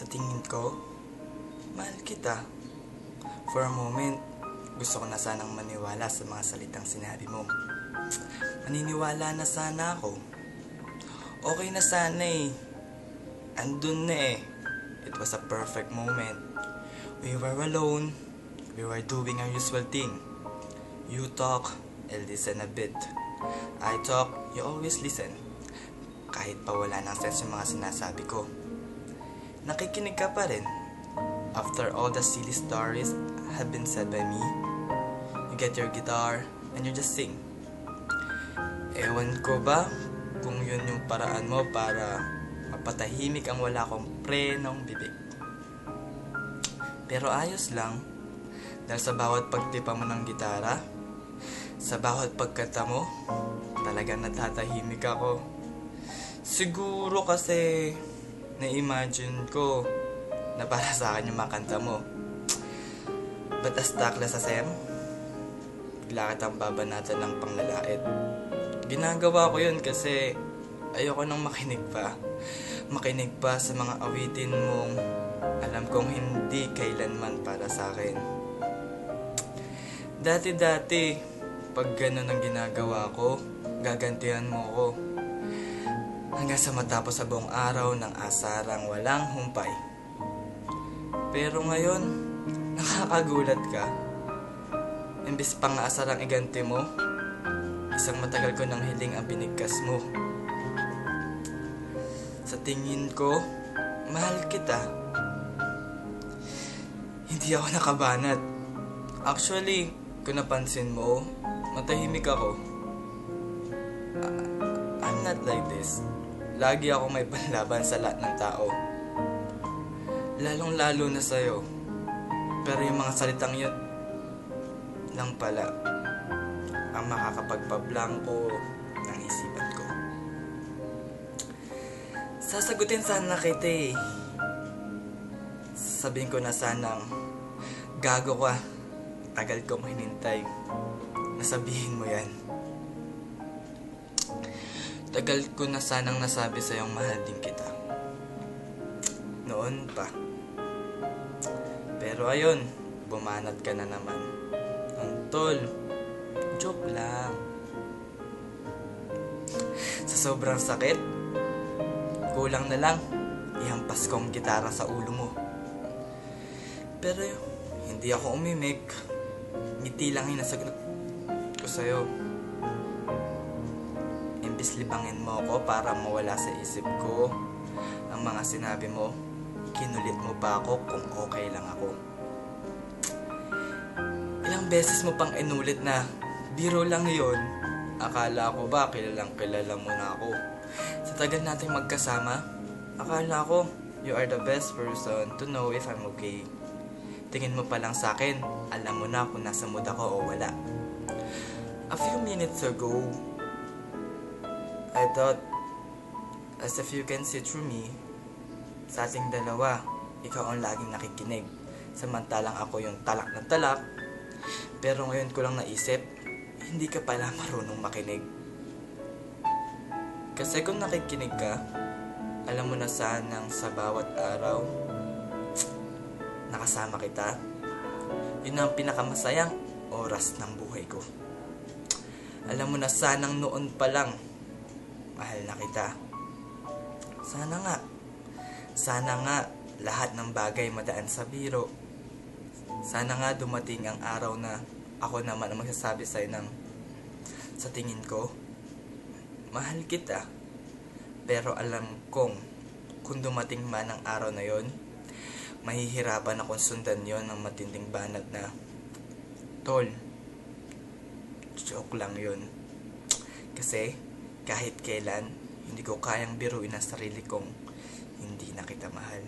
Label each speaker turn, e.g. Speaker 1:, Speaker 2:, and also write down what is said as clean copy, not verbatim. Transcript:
Speaker 1: tingin ko, mahal kita. For a moment, gusto ko na sanang maniwala sa mga salitang sinabi mo. Maniniwala na sana ako. Okay na sana eh. Andun na eh. It was a perfect moment. We were alone. We were doing our usual thing. You talk, I'll listen a bit. I talk, you always listen. Kahit pa wala ng sense yung mga sinasabi ko. Nakikinig ka pa rin. After all the silly stories have been said by me, you get your guitar and you just sing. Ewan ko ba kung yun yung paraan mo para mapatahimik ang wala kong prenong bibig. Pero ayos lang, dahil sa bawat pagtipa mo ng gitara, sa bawat pagkanta mo, talagang natatahimik ako. Siguro kasi na-imagine ko na para sa akin yung makanta mo. But as taklas as I am, bigla kitang babanatan ng panglalait. Ginagawa ko yun kasi ayoko nang makinig pa. Makinig pa sa mga awitin mong alam kong hindi kailanman para sa akin. Dati-dati, pag ganun ang ginagawa ko, gagantihan mo ko. Hanggang sa matapos sa buong araw ng asarang walang humpay. Pero ngayon, nakakagulat ka. Imbis pang asarang iganti mo, isang matagal ko nang hiling ang binigkas mo. Sa tingin ko, mahal kita. Hindi ako nakabanat. Actually, kung napansin mo, matahimik ako. I'm not like this. Lagi ako may panlaban sa lahat ng tao. Lalong-lalo na sa'yo. Pero yung mga salitang yun lang pala ang makakapagpablangko ng isipan ko. Sasagutin sana kita eh. Sabihin ko na sanang gago ka. Tagal kong hinintay. Nasabihin mo yan. Tagal ko na sanang nasabi sa'yong mahal din kita. Noon pa. Pero ayun, bumanat ka na naman. Tol, joke lang. Sa sobrang sakit, kulang na lang, ihampas ko ang gitara sa ulo mo. Pero hindi ako umimik. Ngiti lang yung nasagot ko sa'yo. Imbis libangin mo ako para mawala sa isip ko ang mga sinabi mo, kinulit mo pa ako kung okay lang ako. Ilang beses mo pang inulit na biro lang yon. Akala ko ba kilalang kilala mo na ako. Sa tagal nating magkasama, akala ko you are the best person to know if I'm okay. Tingin mo pa lang sa akin, alam mo na kung nasa mood ako o wala. A few minutes ago, I thought, as if you can see through me, sa ating dalawa, ikaw ang laging nakikinig. Samantalang ako yung talak na talak. Pero ngayon ko lang naisip, hindi ka pala marunong makinig. Kasi kung nakikinig ka, alam mo na sanang sa bawat araw, nakasama kita. Yun ang pinakamasayang oras ng buhay ko. Alam mo na sanang noon pa lang, mahal na kita. Sana nga lahat ng bagay madaan sa biro. Sana nga dumating ang araw na ako naman ang magsasabi sa'yo ng sa tingin ko, mahal kita. Pero alam kong kung dumating man ang araw na yon, mahihirapan akong sundan yon ng matinding banat na, tol, joke lang yun. Kasi kahit kailan, hindi ko kayang biruin ang sarili kong hindi na kita mahal.